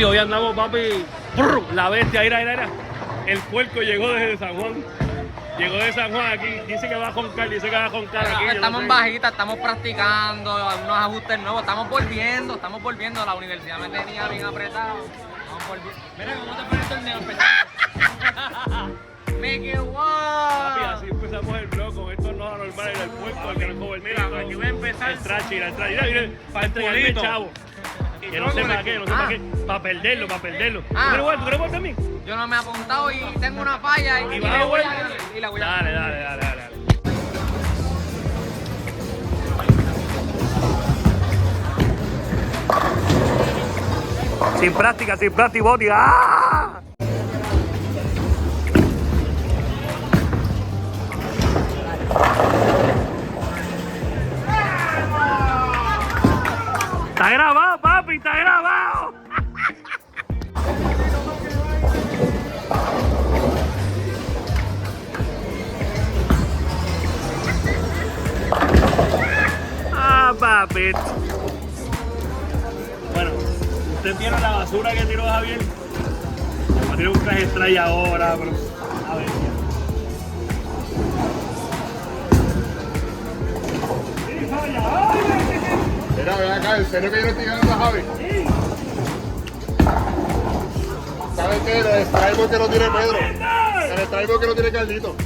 Papi, hoy andamos, papi. Brr, la bestia, mira. El puerco llegó desde San Juan. Llegó de San Juan aquí. Dice que va a joncar, aquí. Estamos en bajita, estamos practicando algunos ajustes nuevos. Estamos volviendo a la universidad. Me tenía bien apretado. Vamos volviendo. Mira cómo te pone el torneo empezando. Me quedó. Papi, así empezamos el blog con estos no anormales del puerco, el gran joven. Mira, aquí voy a empezar. El trachi. Mira, para entregarme chavo. Que no sé para qué, para perderlo. ¿Tú quieres jugar también? Yo no me he apuntado y tengo una falla y la voy a Dale. Sin práctica, Boti. ¡Ah! Está grabado, papi, está grabado. Papi. Bueno, usted tiene la basura que tiró Javier. Va a tirar un traje strike ahora, pero a ver. Mira, ven acá, ¿en serio que yo le estoy ganando a Javi? Sí. ¿Sabes qué? El strike que no tiene Pedro. El strike que no tiene Carlito.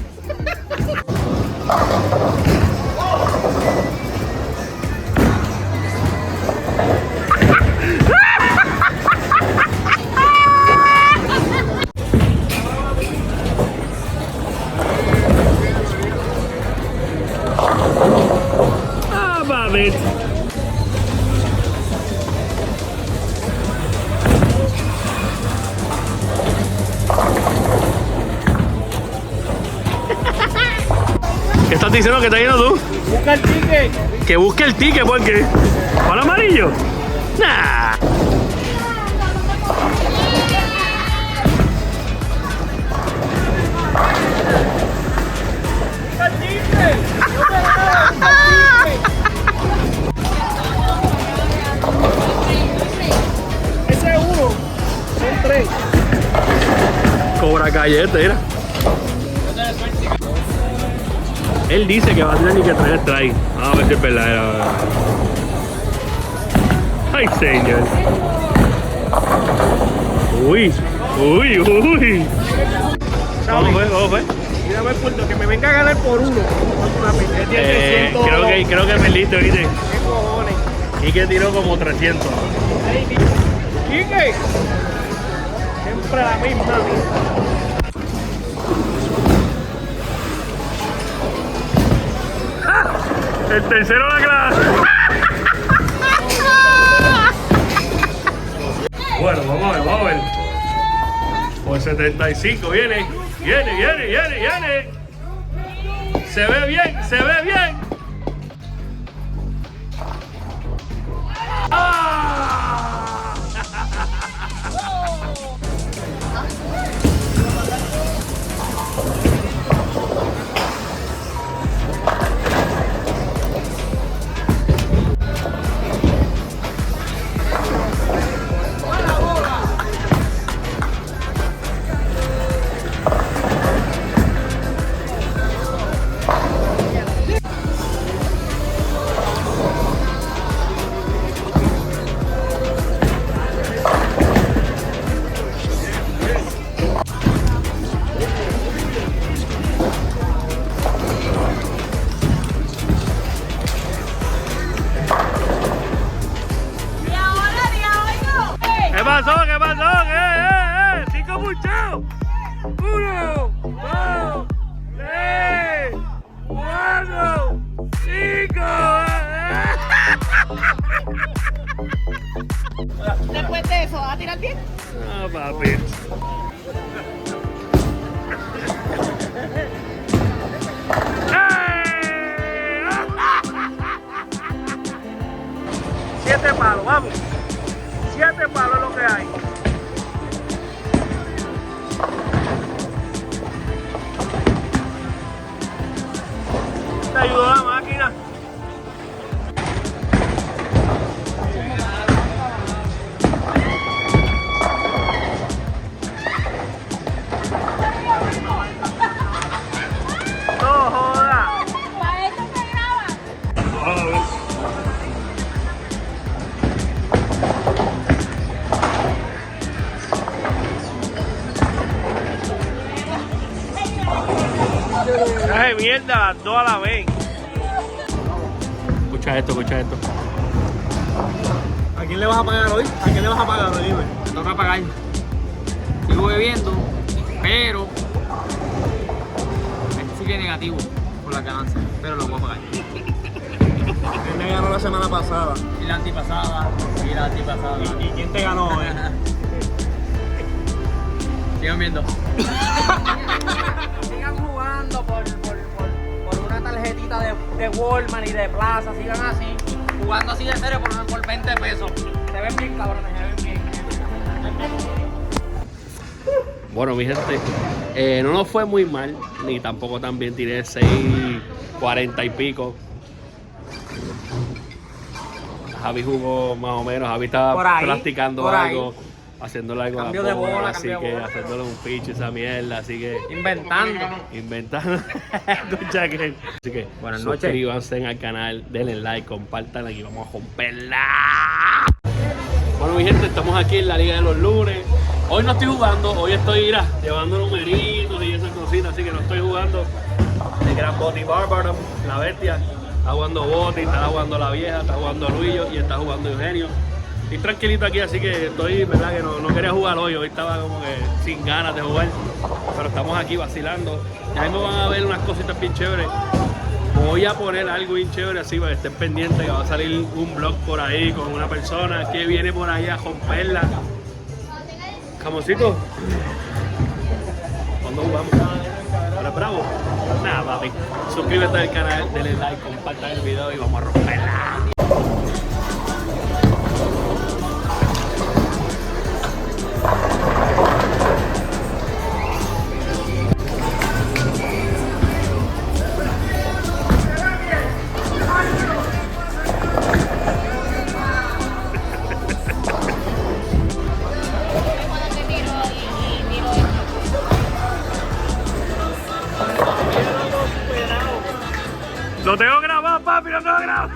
Papi. ¿Qué estás diciendo que estás yendo tú? Busca el ticket. Que busque el ticket, ¿por qué? ¿Para amarillo? Nah. Busca el ticket. Ese es uno. Son tres. Cobra Cayete, mira. Él dice que va a tener ni que traer strike. Vamos a ver si es verdad. Ay, señor. Uy. Vamos a ver. Mírame el punto, que me venga a ganar por uno. Creo que perdiste, ¿viste? ¿Qué cojones? Quique tiró como 300. Quique. Siempre la misma. El tercero de la clase. Bueno, vamos a ver. Por 75 viene. Se ve bien. ¡Ah! ¿Qué pasó? ¡Cinco puchados! 1, 2, 3, 4, 5. Después de eso, ¿vas a tirar bien? No, papi. Siete palos, vamos. 7 palos es lo que hay. Te ayudó la máquina. mierda las dos a la vez. Escucha esto, escucha esto. ¿A quién le vas a pagar hoy? ¿A quién le vas a pagar hoy? Dime. Me toca pagar. Sigo bebiendo, pero sigue negativo por la ganancia, pero lo voy a pagar. Él me ganó la semana pasada. Y la antipasada, y la antipasada. ¿Y quién te ganó hoy? Sigan viendo. Sigan jugando por una tarjetita de Walmart y de Plaza, sigan así, jugando así de serio por 20 pesos. Se ven bien cabrones, se ven bien. Bueno, mi gente, no nos fue muy mal, ni tampoco tan bien. Tiré 6.40 y pico. Javi jugó más o menos, Javi estaba Por ahí, practicando por ahí. algo, haciéndole algo Cambio a de la bola, bola, así cambio de que bola. haciéndole un pitch esa mierda, así que Inventando. escucha que. Así que Buenas noches. suscríbanse al canal, denle like, compartan y vamos a romperla. Bueno, mi gente, estamos aquí en la Liga de los Lunes. Hoy no estoy jugando, hoy estoy llevando numeritos y esas cositas, así que no estoy jugando. El gran Boti Bárbaro, la bestia. Está jugando Boti, está jugando la vieja, está jugando Luillo y está jugando Eugenio. Estoy tranquilito aquí, así que estoy, verdad que no quería jugar hoy estaba como que sin ganas de jugar. Pero estamos aquí vacilando. Y ahí me van a ver unas cositas bien chéveres. Voy a poner algo bien chévere así para que estén pendientes, que va a salir un vlog por ahí con una persona que viene por ahí a romperla. Jamoncito, ¿cuándo jugamos? ¿Ahora bravo? Nada, papi. Suscríbete al canal, denle like, compartan el video y vamos a romperla. Lo tengo grabado, papi, lo tengo grabado.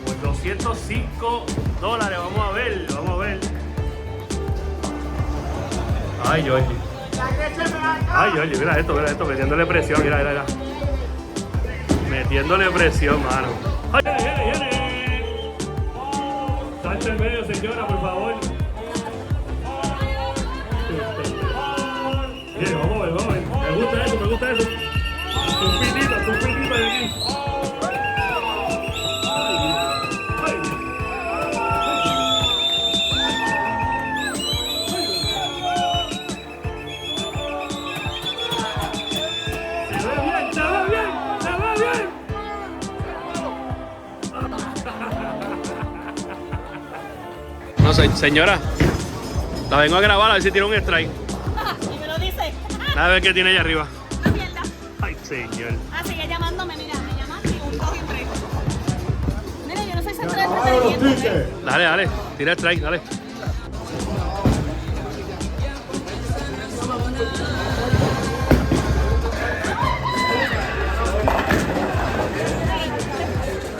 Por $205, vamos a ver, vamos a ver. Ay, Georgie. Ay, Georgie, mira esto, metiéndole presión, mira. Metiéndole presión, mano. ¡Ay, viene! Salte en medio, señora, por favor. Bien, vamos a ver. Me gusta eso. Un pitito de aquí. Se ve bien. No sé, señora, la vengo a grabar a ver si tiene un strike. Y me lo dice. A ver qué tiene allá arriba. Una mierda. Ay, señor. Ah, sigue llamándome, mira, me llamaste y un 2 y un 3. Mira, yo no soy centro de entretenimiento. Dale, tira strike, dale.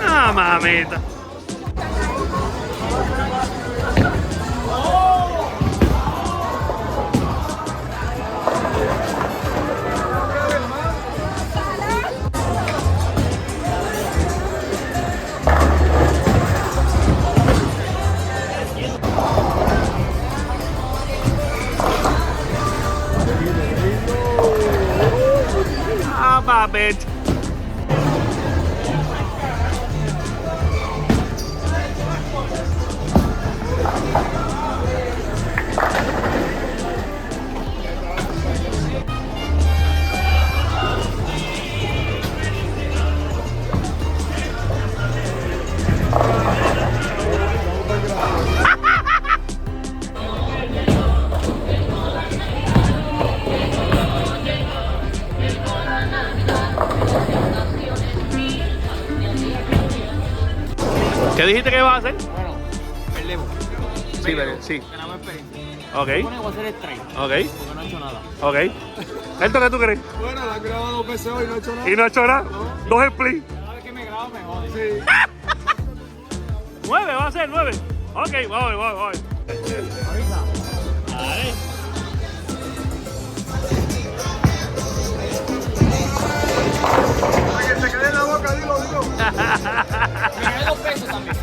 Ah, mamita. Ah, babet. ¿Qué dijiste que ibas a hacer? Bueno, perdemos. Sí, sí. Ganamos experiencia. Ok, Supone que voy a hacer strike, ok, porque no he hecho nada. ok. ¿Esto qué tú crees? Bueno, la han grabado 2 veces hoy, no he hecho nada. ¿Y no ha hecho nada? 2 splits. Cada vez que me grabo mejor. 9 va a ser 9. Ok, voy. Dale. Que se quede en la boca, dilo. Me gané 2 pesos también.